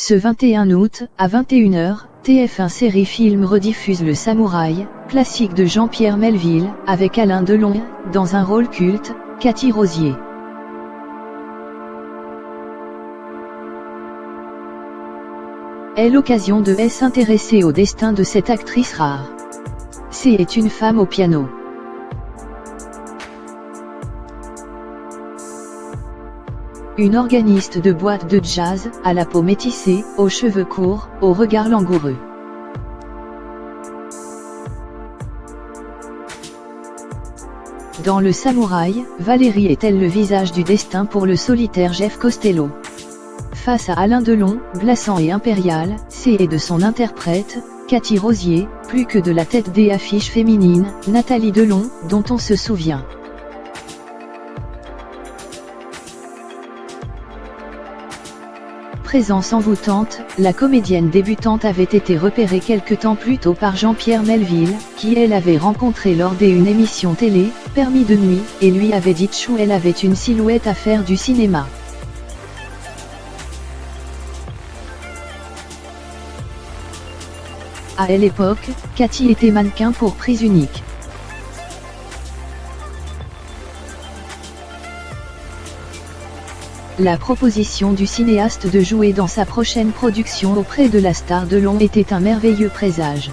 Ce 21 août, à 21h, TF1 Série Film rediffuse Le Samouraï, classique de Jean-Pierre Melville, avec Alain Delon, dans un rôle culte, Cathy Rosier. Est l'occasion de s'intéresser au destin de cette actrice rare. C est une femme au piano. Une organiste de boîte de jazz, à la peau métissée, aux cheveux courts, au regard langoureux. Dans Le Samouraï, Valérie est-elle le visage du destin pour le solitaire Jeff Costello? Face à Alain Delon, glaçant et impérial, C est de son interprète, Cathy Rosier, plus que de la tête des affiches féminines, Nathalie Delon, dont on se souvient. Présence envoûtante, la comédienne débutante avait été repérée quelque temps plus tôt par Jean-Pierre Melville, qui elle avait rencontré lors d'une émission télé, Permis de nuit, et lui avait dit chou elle avait une silhouette à faire du cinéma. À l'époque, Cathy était mannequin pour Prise Unique. La proposition du cinéaste de jouer dans sa prochaine production auprès de la star Delon était un merveilleux présage.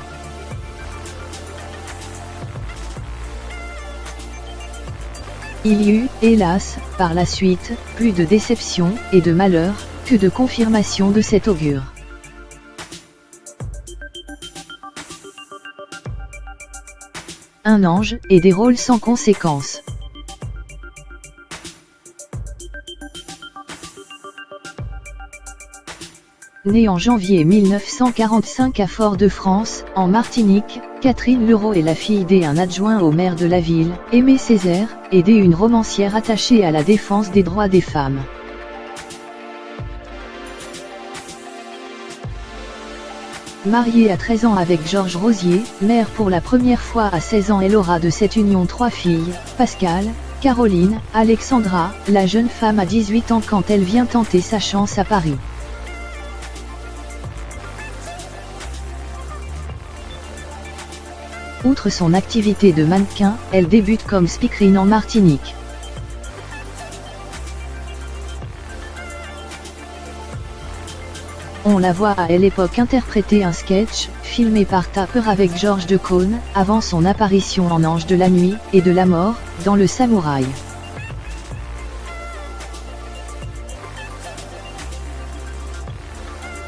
Il y eut, hélas, par la suite, plus de déception et de malheur que de confirmation de cet augure. Un ange, et des rôles sans conséquence. Née en janvier 1945 à Fort-de-France, en Martinique, Catherine Leroux est la fille d'un adjoint au maire de la ville, Aimé Césaire, et d'une romancière attachée à la défense des droits des femmes. Mariée à 13 ans avec Georges Rosier, mère pour la première fois à 16 ans, elle aura de cette union 3 filles, Pascale, Caroline, Alexandra, la jeune femme a 18 ans quand elle vient tenter sa chance à Paris. Outre son activité de mannequin, elle débute comme speakerine en Martinique. On la voit à l'époque interpréter un sketch, filmé par Tapper avec Georges Decaune, avant son apparition en Ange de la nuit, et de la mort, dans Le Samouraï.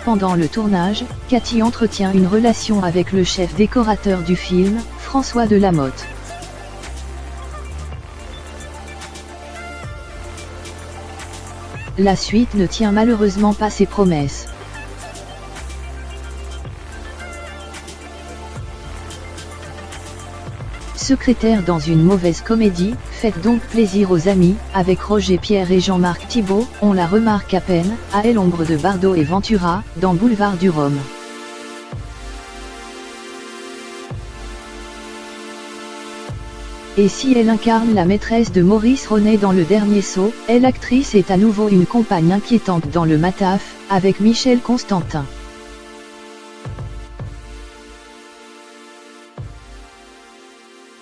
Pendant le tournage, Cathy entretient une relation avec le chef décorateur du film, François Delamotte. La suite ne tient malheureusement pas ses promesses. Secrétaire dans une mauvaise comédie, faites donc plaisir aux amis, avec Roger Pierre et Jean-Marc Thibault, on la remarque à peine, à l'ombre de Bardot et Ventura, dans Boulevard du Rhum. Et si elle incarne la maîtresse de Maurice Ronet dans Le Dernier Saut, l'actrice est à nouveau une compagne inquiétante dans Le Mataf, avec Michel Constantin.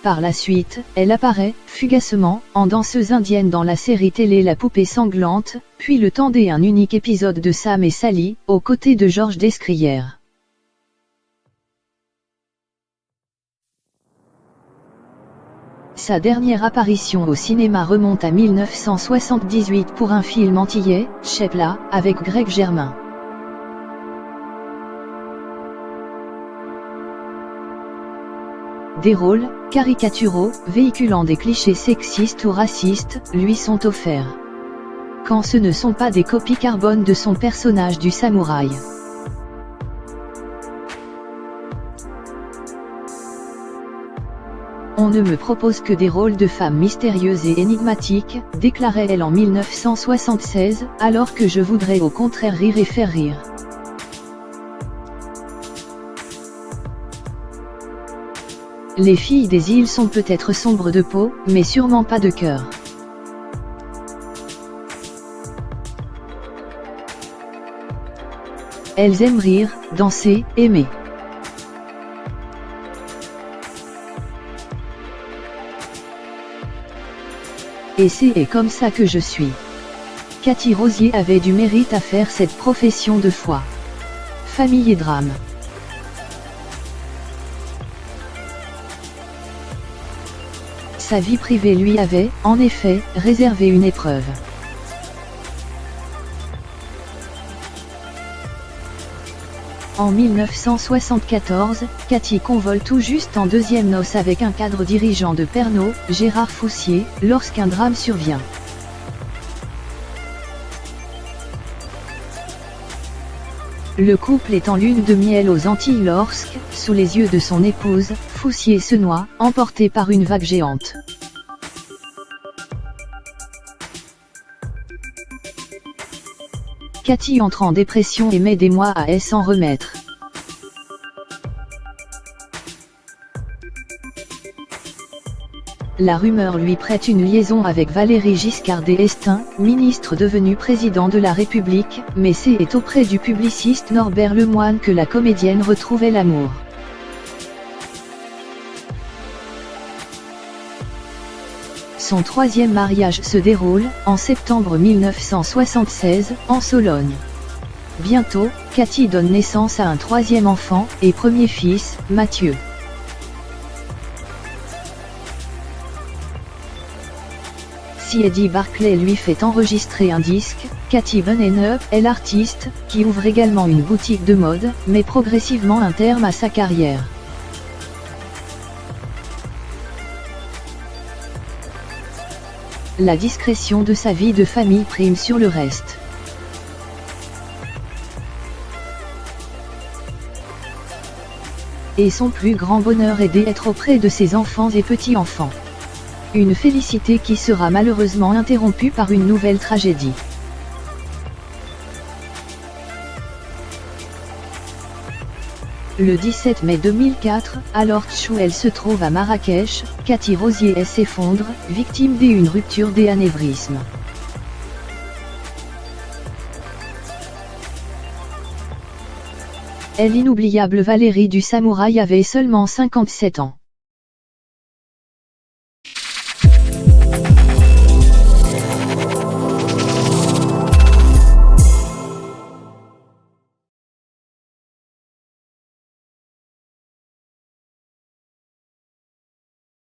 Par la suite, elle apparaît, fugacement, en danseuse indienne dans la série télé La Poupée Sanglante, puis le temps d'un unique épisode de Sam et Sally, aux côtés de Georges Descrières. Sa dernière apparition au cinéma remonte à 1978 pour un film antillais, Chepla, avec Greg Germain. Des rôles, caricaturaux, véhiculant des clichés sexistes ou racistes, lui sont offerts. Quand ce ne sont pas des copies carbone de son personnage du samouraï. On ne me propose que des rôles de femmes mystérieuses et énigmatiques, déclarait-elle en 1976, alors que je voudrais au contraire rire et faire rire. Les filles des îles sont peut-être sombres de peau, mais sûrement pas de cœur. Elles aiment rire, danser, aimer. Et c'est comme ça que je suis. Cathy Rosier avait du mérite à faire cette profession de foi. Famille et drame. Sa vie privée lui avait, en effet, réservé une épreuve. En 1974, Cathy convole tout juste en deuxième noces avec un cadre dirigeant de Pernod, Gérard Foussier, lorsqu'un drame survient. Le couple est en lune de miel aux Antilles lorsque, sous les yeux de son épouse, Foussier se noie, emporté par une vague géante. Cathy entre en dépression et met des mois à s'en remettre. La rumeur lui prête une liaison avec Valéry Giscard d'Estaing, ministre devenu président de la République, mais c'est auprès du publiciste Norbert Lemoine que la comédienne retrouvait l'amour. Son troisième mariage se déroule, en septembre 1976, en Sologne. Bientôt, Cathy donne naissance à un troisième enfant, et premier fils, Mathieu. Si Eddie Barclay lui fait enregistrer un disque, Cathy Veneneuve est l'artiste, qui ouvre également une boutique de mode, met progressivement un terme à sa carrière. La discrétion de sa vie de famille prime sur le reste. Et son plus grand bonheur est d'être auprès de ses enfants et petits-enfants. Une félicité qui sera malheureusement interrompue par une nouvelle tragédie. Le 17 mai 2004, alors qu'elle se trouve à Marrakech, Cathy Rosier s'effondre, victime d'une rupture des anévrismes. L'inoubliable Valérie du Samouraï avait seulement 57 ans.